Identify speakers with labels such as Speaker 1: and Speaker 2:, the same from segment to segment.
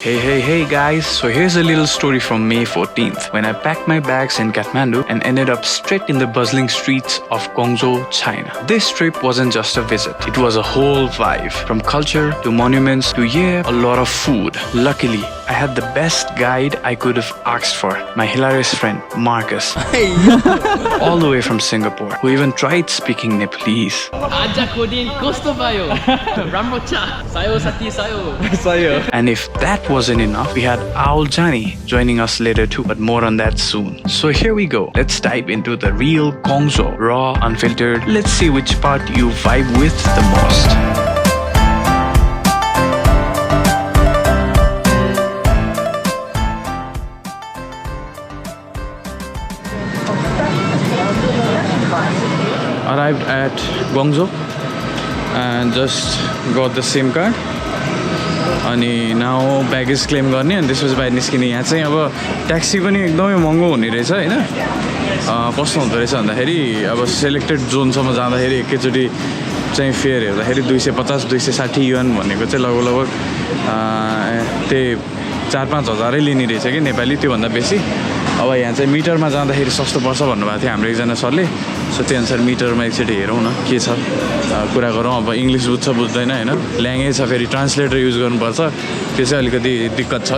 Speaker 1: Hey guys, so here's a little story from May 14th when I packed my bags in Kathmandu and ended up straight in the bustling streets of Guangzhou, China. This trip wasn't just a visit, it was a whole vibe. From culture to monuments to a lot of food. Luckily, I had the best guide I could have asked for, my hilarious friend Marcus.
Speaker 2: Hey!
Speaker 1: All the way from Singapore, who even tried speaking Nepalese. And if that wasn't enough, we had OwlJani joining us later too, but more on that soon. So here we go. Let's dive into the real Guangzhou, raw, unfiltered. Let's see which part you vibe with the most. Arrived at Guangzhou and just got the SIM card. अनि now baggage claim गर्ने अनि त्यसपछि बाहिर निस्किने यहाँ चाहिँ अब taxi पनि एकदमै महँगो हुने रहेछ हैन कस्तो हुँदो रहेछ भन्दाखेरि अब सेलेक्टेड जोनसम्म जाँदाखेरि एकैचोटि चाहिँ फेयर हेर्दाखेरि 250 260 युएन भनेको चाहिँ लगभग त्यही 4-5 हजारै लिने रहेछ कि नेपाली त्योभन्दा बेसी अब यहाँ चाहिँ मिटरमा जाँदाखेरि सस्तो पर्छ भन्नुभएको थियो हाम्रो एकजना सरले सो त्यही अनुसार मिटरमा एकचोटि हेरौँ न के छ कुरा गरौँ अब इङ्ग्लिस बुझ्छ बुझ्दैन हैन ल्याङ्ग्वेज छ फेरि ट्रान्सलेटर युज गर्नुपर्छ त्यो चाहिँ अलिकति दिक्कत छ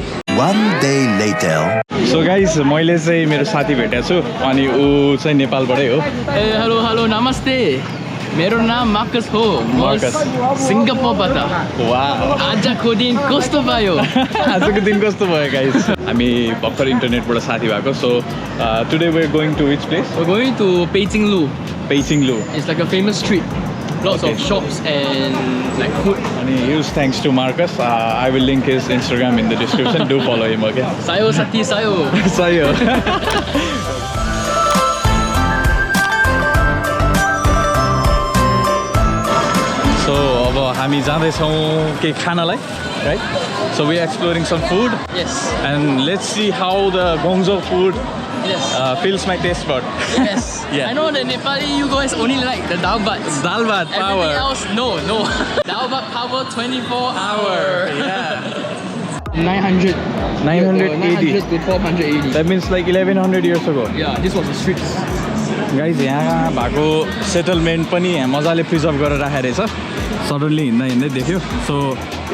Speaker 1: सो गाइस मैले चाहिँ मेरो साथी भेटेको छु अनि ऊ चाहिँ नेपालबाटै हो
Speaker 2: ए हेलो नमस्ते मेरो नाम मार्कस हो
Speaker 1: मार्कस
Speaker 2: सिङ्गापुरबाट
Speaker 1: वाउ
Speaker 2: आजको दिन कस्तो भयो
Speaker 1: आजको दिन कस्तो भयो गाइस हामी भर्खर इन्टरनेटबाट साथी भएको so today we are going to which place
Speaker 2: We're going to Beijing Lu.
Speaker 1: Beijing Lu.
Speaker 2: It's like a famous street. Lots of shops and like food.
Speaker 1: And huge thanks to Marcus. I will link his Instagram in the description. Do follow him, okay?
Speaker 2: Sayo Sati Sayo.
Speaker 1: Sayo. So, अब हामी जाँदैछौँ के खानालाई, right? So we are exploring some food.
Speaker 2: Yes.
Speaker 1: And let's see how the Guangzhou food fills my taste bud.
Speaker 2: Yes.
Speaker 1: Yeah.
Speaker 2: I know the Nepali you guys only like the dal bhat.
Speaker 1: Dal bhat power.
Speaker 2: Everything else, no. Dal bhat power 24 hour.
Speaker 1: Yeah.
Speaker 2: 900.
Speaker 1: 980.
Speaker 2: 900 to 1280.
Speaker 1: That means like 1100 years ago.
Speaker 2: Yeah, this was the streets.
Speaker 1: Guys यहाँ भएको settlement पनि यहाँ मजाले preserve गरेर राखेको रहेछ suddenly हिँड्दै देख्यो सो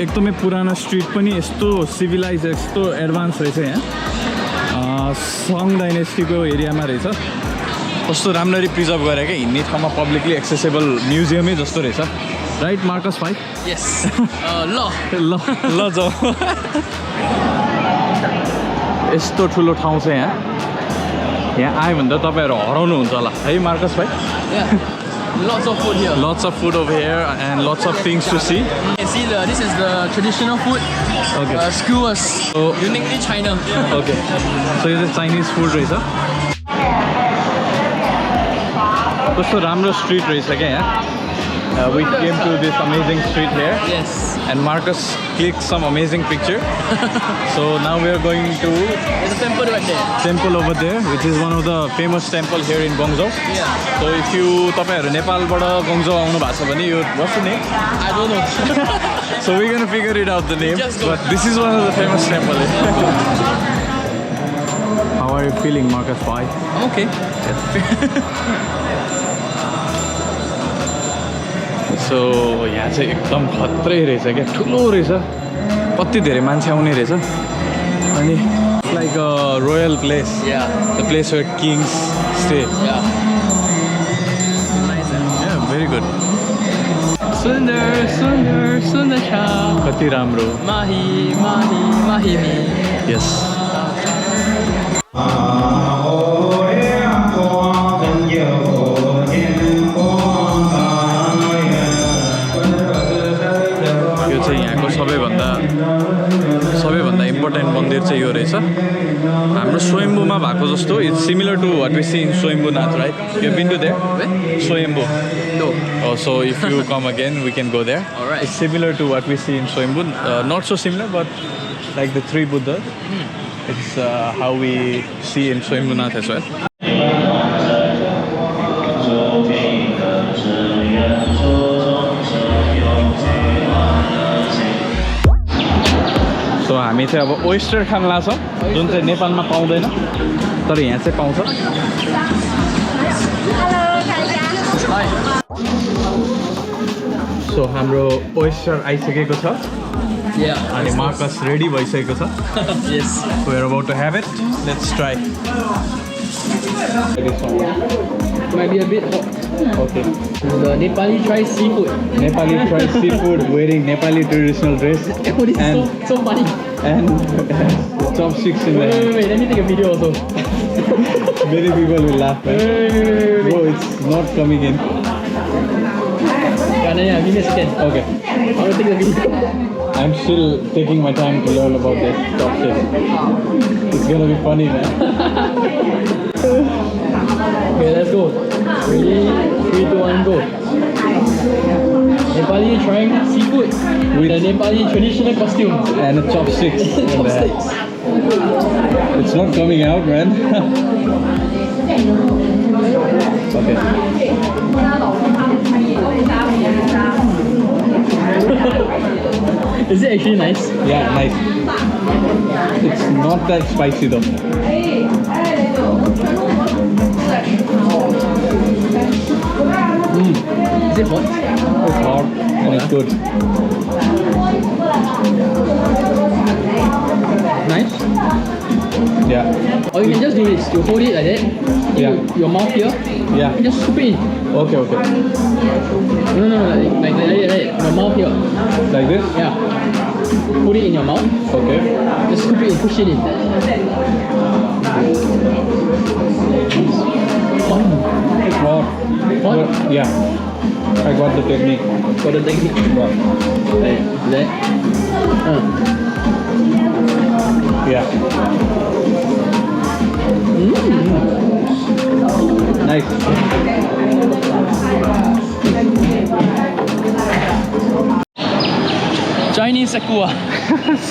Speaker 1: एकदमै पुरानो स्ट्रिट पनि यस्तो सिभिलाइज यस्तो एडभान्स रहेछ यहाँ सङ डाइनेस्टीको एरियामा रहेछ कस्तो राम्ररी प्रिजर्भ गरेर क्या हिँड्ने ठाउँमा पब्लिकली एक्सेसेबल म्युजियमै जस्तो रहेछ राइट मार्कस भाइ
Speaker 2: Yes. ल
Speaker 1: जाऊ यस्तो ठुलो ठाउँ छ यहाँ आयो भने त तपाईँहरू हराउनुहुन्छ होला है मार्कस भाइ
Speaker 2: Yeah. Lots of food here.
Speaker 1: Lots of food over here and lots of things to see.
Speaker 2: You can see this is the traditional food.
Speaker 1: Okay.
Speaker 2: Skewers.
Speaker 1: Oh.
Speaker 2: Uniquely China.
Speaker 1: Okay. So this is Chinese food रहेछ कस्तो राम्रो street रहेछ क्या यहाँ We came to this amazing street here.
Speaker 2: Yes.
Speaker 1: And Marcus clicked some amazing picture. So now we are going to
Speaker 2: There's a temple right there.
Speaker 1: temple over there, which is one of the famous temple here in Guangzhou.
Speaker 2: Yeah.
Speaker 1: So if you तपाईहरु नेपालबाट Guangzhou आउनु भएको छ भने यो what's the name?
Speaker 2: I don't know.
Speaker 1: So we're gonna figure it out the name.
Speaker 2: Just go.
Speaker 1: But this is one of the famous temples. How are you feeling, Marcus? Why?
Speaker 2: I'm okay.
Speaker 1: So यहाँ चाहिँ एकदम खत्रै रहेछ क्या ठुलो रहेछ कति धेरै मान्छे आउने रहेछ अनि like a royal place
Speaker 2: Yeah.
Speaker 1: The place where kings stay
Speaker 2: Yeah. Nice.
Speaker 1: Very good
Speaker 2: Sundar cha.
Speaker 1: कति राम्रो
Speaker 2: Mahi mi.
Speaker 1: यस यो चाहिँ यहाँको सबैभन्दा इम्पोर्टेन्ट मन्दिर चाहिँ यो रहेछ हाम्रो स्वयम्भूमा भएको जस्तो it's similar to what we see in Swayambhunath right you been to there Swayambhu
Speaker 2: No.
Speaker 1: So if you come again we can go there.
Speaker 2: Alright.
Speaker 1: It's similar to what we see in Swayambhu, not so similar but like the three Buddhas. It's how we see in Swayambhunath as well. हामी चाहिँ अब oyster Khan लाग्छौँ जुन चाहिँ नेपालमा पाउँदैन तर यहाँ चाहिँ पाउँछ सो हाम्रो ओइस्टर आइसकेको छ अनि मार्कस रेडी भइसकेको छ
Speaker 2: Yes.
Speaker 1: We are about to have it. Let's try.
Speaker 2: Might be a bit hot.
Speaker 1: Okay.
Speaker 2: The Nepali try seafood.
Speaker 1: Nepali fried seafood wearing Nepali traditional dress
Speaker 2: Oh, this
Speaker 1: and
Speaker 2: is so funny.
Speaker 1: and chopsticks in
Speaker 2: Wait,
Speaker 1: there.
Speaker 2: wait, let me take a video also.
Speaker 1: Many people will laugh. Right?
Speaker 2: Wait.
Speaker 1: Bro, it's not coming in.
Speaker 2: Yeah, give me a second.
Speaker 1: Okay.
Speaker 2: I will take the video.
Speaker 1: I'm still taking my time to learn about this chopsticks. It's gonna be funny, man.
Speaker 2: Okay, let's go. Ready? 3, 2, 1, go. Nepali trying seafood with the Nepali traditional costume.
Speaker 1: And a chopsticks. in there.
Speaker 2: Chopsticks.
Speaker 1: It's not coming out, man. Okay.
Speaker 2: Is it actually nice?
Speaker 1: Yeah, nice. It's not that spicy though.
Speaker 2: Is it hot?
Speaker 1: It's hot and it's good.
Speaker 2: Nice.
Speaker 1: Yeah.
Speaker 2: Or you can just do this. You hold it like that.
Speaker 1: Yeah.
Speaker 2: Your mouth here.
Speaker 1: Yeah.
Speaker 2: And just scoop it in.
Speaker 1: Okay, okay.
Speaker 2: No, like that. Your mouth here.
Speaker 1: Like this?
Speaker 2: Yeah. Put it in your mouth.
Speaker 1: Okay.
Speaker 2: Just scoop it in. Push it in.
Speaker 1: It's hot.
Speaker 2: Hot?
Speaker 1: Yeah. I got the technique.
Speaker 2: Got the technique.
Speaker 1: Yeah.
Speaker 2: Like that.
Speaker 1: Yeah. Nice.
Speaker 2: Chinese sekua.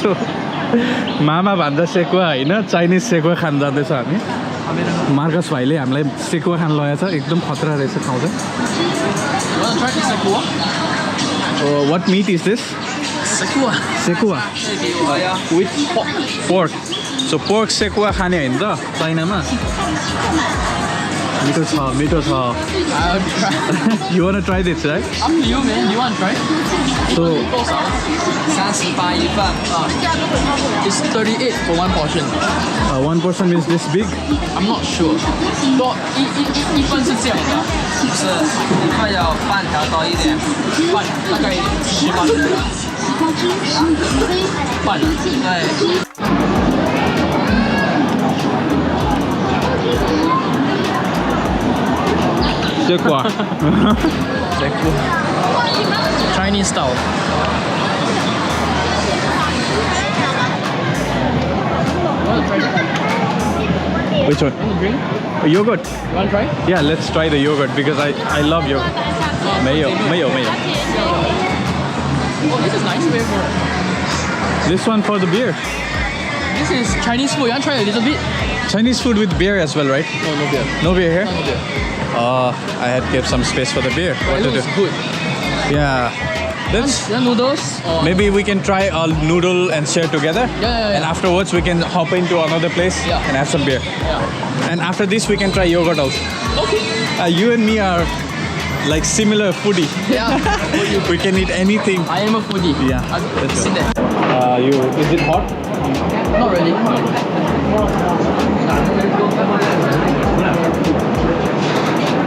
Speaker 1: So, मामा भन्दा सेकुवा होइन Chinese sekuwa Khan जाँदैछ हामी Marcus भाइले हामीलाई सेकुवा खान लगाएको छ एकदम खतरा रहेछ खाउँछ
Speaker 2: You want to try the sekua?
Speaker 1: What meat is this?
Speaker 2: Sekua.
Speaker 1: Sekuwa
Speaker 2: With pork.
Speaker 1: pork. So pork sekuwa खाने होइन त चाइनामा मिठो छ मिठो छ
Speaker 2: I'll try.
Speaker 1: You wanna try this, right?
Speaker 2: Up to you, man. You want to try?
Speaker 1: So
Speaker 2: 38一份 It's 38 for one portion.
Speaker 1: one person is this big.
Speaker 2: I'm not sure. 多一份是这样的，
Speaker 3: 是一块要半条多一点，
Speaker 2: 半大概10磅，半
Speaker 3: 对，
Speaker 1: 结果
Speaker 2: Chinese style. You want to try that?
Speaker 1: Which one?
Speaker 2: You want to drink?
Speaker 1: Yogurt.
Speaker 2: You want to try?
Speaker 1: Yeah, let's try the yogurt because I love yogurt. Mayo.
Speaker 2: Oh, this is nice. Wait for it.
Speaker 1: This one for the beer.
Speaker 2: This is Chinese food. You want to try a little bit?
Speaker 1: Chinese food with beer as well, right?
Speaker 2: No, no beer.
Speaker 1: No beer here?
Speaker 2: No beer.
Speaker 1: I had kept some space for the beer. What
Speaker 2: It
Speaker 1: to do?
Speaker 2: looks good.
Speaker 1: Yeah. Let's
Speaker 2: You want noodles? Or
Speaker 1: maybe we can try a noodle and share together.
Speaker 2: Yeah.
Speaker 1: And afterwards we can hop into another place
Speaker 2: Yeah.
Speaker 1: and have some beer.
Speaker 2: Yeah.
Speaker 1: And after this we can try yogurt also.
Speaker 2: Okay.
Speaker 1: You and me are like similar foodie.
Speaker 2: Yeah.
Speaker 1: We can eat anything.
Speaker 2: I am a foodie.
Speaker 1: Yeah.
Speaker 2: Let's sit there.
Speaker 1: Is it hot?
Speaker 2: Not really.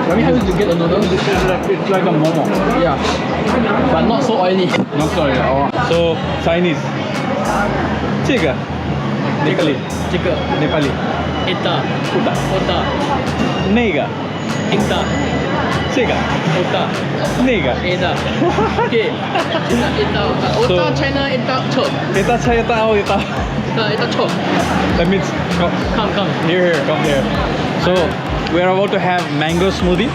Speaker 2: Very happy to get a noodle.
Speaker 1: It's like a momo.
Speaker 2: Yeah. But not so oily.
Speaker 1: Not sorry. So Chinese. 这个 Nepali.
Speaker 2: 这个
Speaker 1: Nepali.
Speaker 2: Eta. Ota.
Speaker 1: 那个
Speaker 2: Eta.
Speaker 1: 这个
Speaker 2: Ota.
Speaker 1: 那个
Speaker 2: Eta. Okay. Eta. Ota.
Speaker 1: So-
Speaker 2: China. Eta. Chop.
Speaker 1: Eta cha eta ao eta.
Speaker 2: Eta. Chop.
Speaker 1: That means
Speaker 2: Come.
Speaker 1: here, come here. So we are about to have mango smoothie.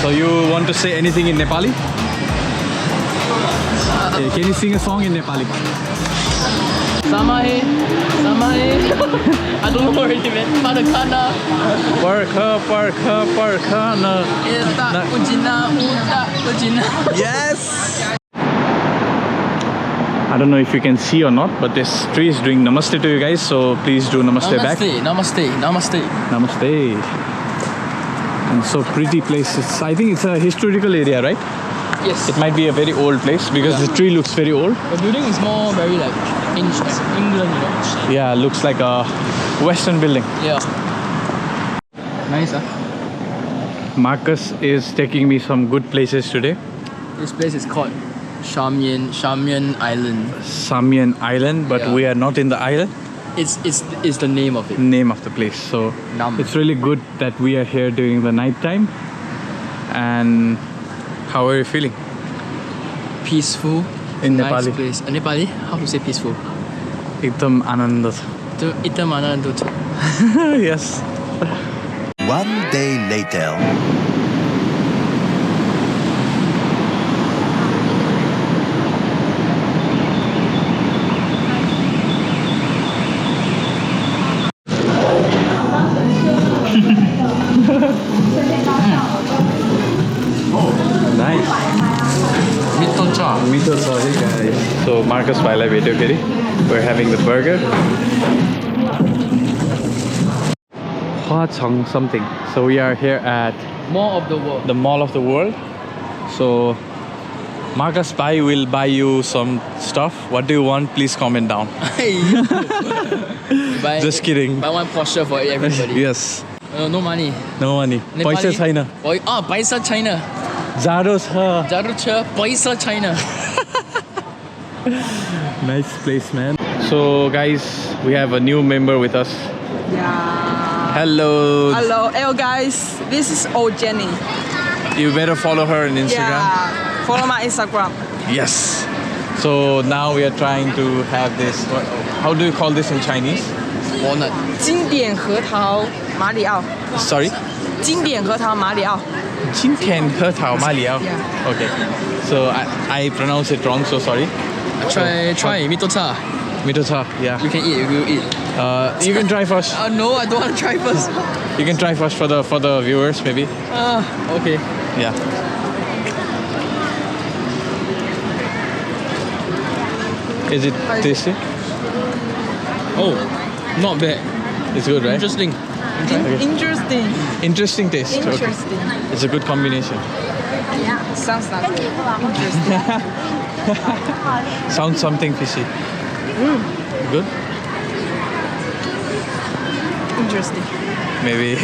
Speaker 1: So you want to say anything in Nepali? Can you sing a song in Nepali?
Speaker 2: Samae. I don't know already, man. Padakana.
Speaker 1: Parka na.
Speaker 2: Eta. Ujina. Uta. Ujina.
Speaker 1: Yes. I don't know if you can see or not, but this tree is doing namaste to you guys, so please do namaste back.
Speaker 2: Namaste, namaste.
Speaker 1: Namaste. And so pretty place. I think it's a historical area, right?
Speaker 2: Yes.
Speaker 1: It might be a very old place because the tree looks very old.
Speaker 2: The building is more very like ancient, England, you know.
Speaker 1: Yeah, looks like a Western building.
Speaker 2: Yeah. Nice, huh?
Speaker 1: Marcus is taking me some good places today.
Speaker 2: This place is called Shamian Island.
Speaker 1: Samian Island, but
Speaker 2: Yeah.
Speaker 1: we are not in the island.
Speaker 2: It's the name of it.
Speaker 1: Name of the place. So
Speaker 2: Nam.
Speaker 1: it's really good that we are here during the night time. And how are you feeling?
Speaker 2: Peaceful.
Speaker 1: In
Speaker 2: nice
Speaker 1: Nepali.
Speaker 2: place. Nepali? How to say peaceful?
Speaker 1: Ekdam ananda.
Speaker 2: Itam anand.
Speaker 1: Yes.
Speaker 4: One day later.
Speaker 1: Nice. Mito sorry guys. So Marcus while I wait, okay? We're having the burger. Hwachong something. So we are here at
Speaker 2: More of the world.
Speaker 1: the Mall of the World. So Marcus Bai will buy you some stuff. What do you want? Please comment down. Just kidding.
Speaker 2: Buy one Porsche for everybody.
Speaker 1: Yes.
Speaker 2: No money.
Speaker 1: No money. Paisa छैन.
Speaker 2: Paisa China.
Speaker 1: जाडो छ.
Speaker 2: Jaru cha paisa China.
Speaker 1: Nice place, man. So guys, we have a new member with us.
Speaker 5: Yeah.
Speaker 1: Hello.
Speaker 5: Hello, hello guys. This is OwlJani.
Speaker 1: You better follow her on Instagram.
Speaker 5: Yeah. Follow my Instagram.
Speaker 1: Yes. So now we are trying to have this. How do you call this in Chinese?
Speaker 2: Walnut.
Speaker 5: 经典核桃马里奥。
Speaker 1: Sorry.
Speaker 5: 经典核桃马里奥。
Speaker 1: 今天核桃马里奥.
Speaker 5: Yeah.
Speaker 1: Okay. So I pronounced it wrong. So sorry.
Speaker 2: Try mitocha.
Speaker 1: Mitocha. Yeah.
Speaker 2: You can eat. You will eat.
Speaker 1: You can try first.
Speaker 2: No, I don't want to try first.
Speaker 1: You can try first for the viewers maybe.
Speaker 2: Okay.
Speaker 1: Yeah. Is it tasty?
Speaker 2: Oh, not bad.
Speaker 1: It's good, right?
Speaker 2: Interesting.
Speaker 5: Interesting.
Speaker 1: Interesting taste.
Speaker 5: Interesting.
Speaker 1: Okay. It's a good combination.
Speaker 5: Yeah. Sounds like interesting.
Speaker 1: Sounds something fishy. Good?
Speaker 5: Interesting.
Speaker 1: Maybe.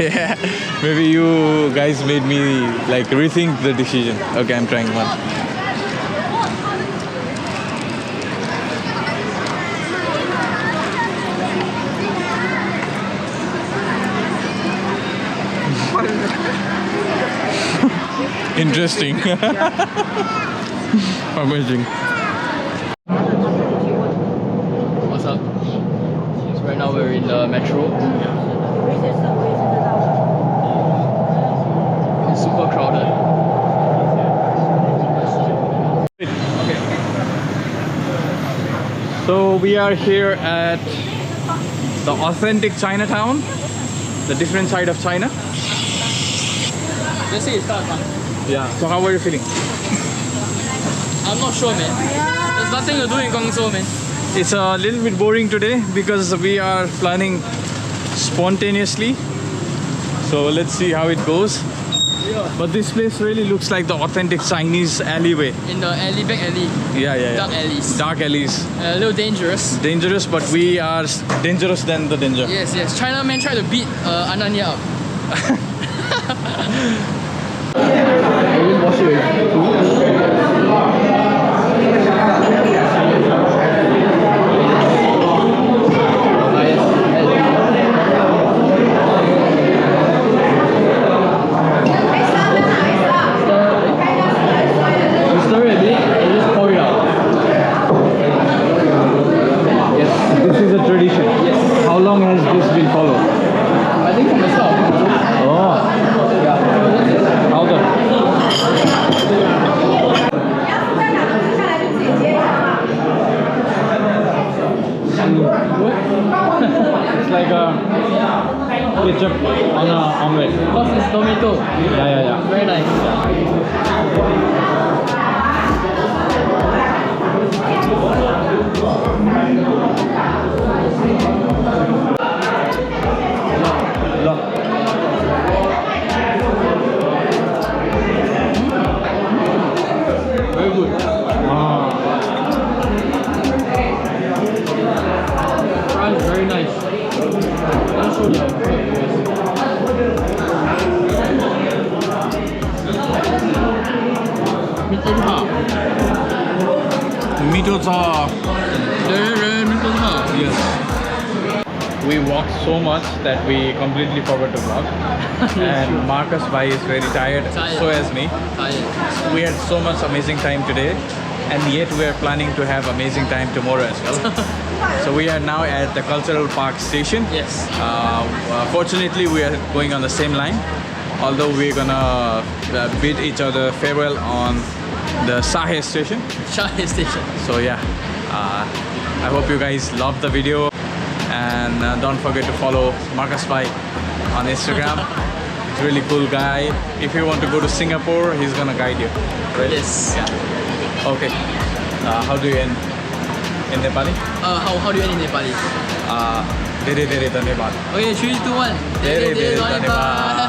Speaker 1: Maybe you guys made me like rethink the decision. Okay, I'm trying one. Interesting. Amazing.
Speaker 2: What's up? So right now we're in the metro. It's super crowded. Okay.
Speaker 1: So we are here at the authentic Chinatown, the different side of China.
Speaker 2: Let's say it starts.
Speaker 1: Yeah. So how are you feeling?
Speaker 2: I'm not sure, man. There's nothing to do in Guangzhou, man.
Speaker 1: It's a little bit boring today because we are planning spontaneously. So let's see how it goes.
Speaker 2: Yeah.
Speaker 1: But this place really looks like the authentic Chinese alleyway.
Speaker 2: In the alley, back alley.
Speaker 1: Yeah.
Speaker 2: Dark alleys.
Speaker 1: Dark alleys.
Speaker 2: A little dangerous.
Speaker 1: Dangerous, but we are dangerous than the danger.
Speaker 2: Yes. China man tried to beat Ananya up. I will wash it. Stir it a bit and just pour it out. Yes.
Speaker 1: This is a tradition.
Speaker 2: Yes.
Speaker 1: How long has this been followed?
Speaker 2: I think from the start.
Speaker 1: Oh. How the? It's like a ketchup on an omelette.
Speaker 2: Because it's tomato.
Speaker 1: Yeah.
Speaker 2: Very nice. Very good. Fries very nice. Also,
Speaker 1: Mito-cha.
Speaker 2: Yes.
Speaker 1: We walked so much that we completely forgot to vlog. And Marcus Bhai is very tired, so as me. We had so much amazing time today, and yet we are planning to have amazing time tomorrow as well. So we are now at the Cultural Park station.
Speaker 2: Yes.
Speaker 1: Fortunately, we are going on the same line, although we're gonna bid each other farewell on the Sahe station.
Speaker 2: Shoutout station.
Speaker 1: So yeah, I hope you guys loved the video, and don't forget to follow Marcus Bhai on Instagram. He's a really cool guy. If you want to go to Singapore, he's gonna guide you. Right?
Speaker 2: Yes.
Speaker 1: Yeah. Okay. How do you end in Nepali?
Speaker 2: How do you end in Nepali?
Speaker 1: धेरै धेरै धन्यवाद.
Speaker 2: Okay, 3, 2, 1.
Speaker 1: धेरै धेरै धन्यवाद.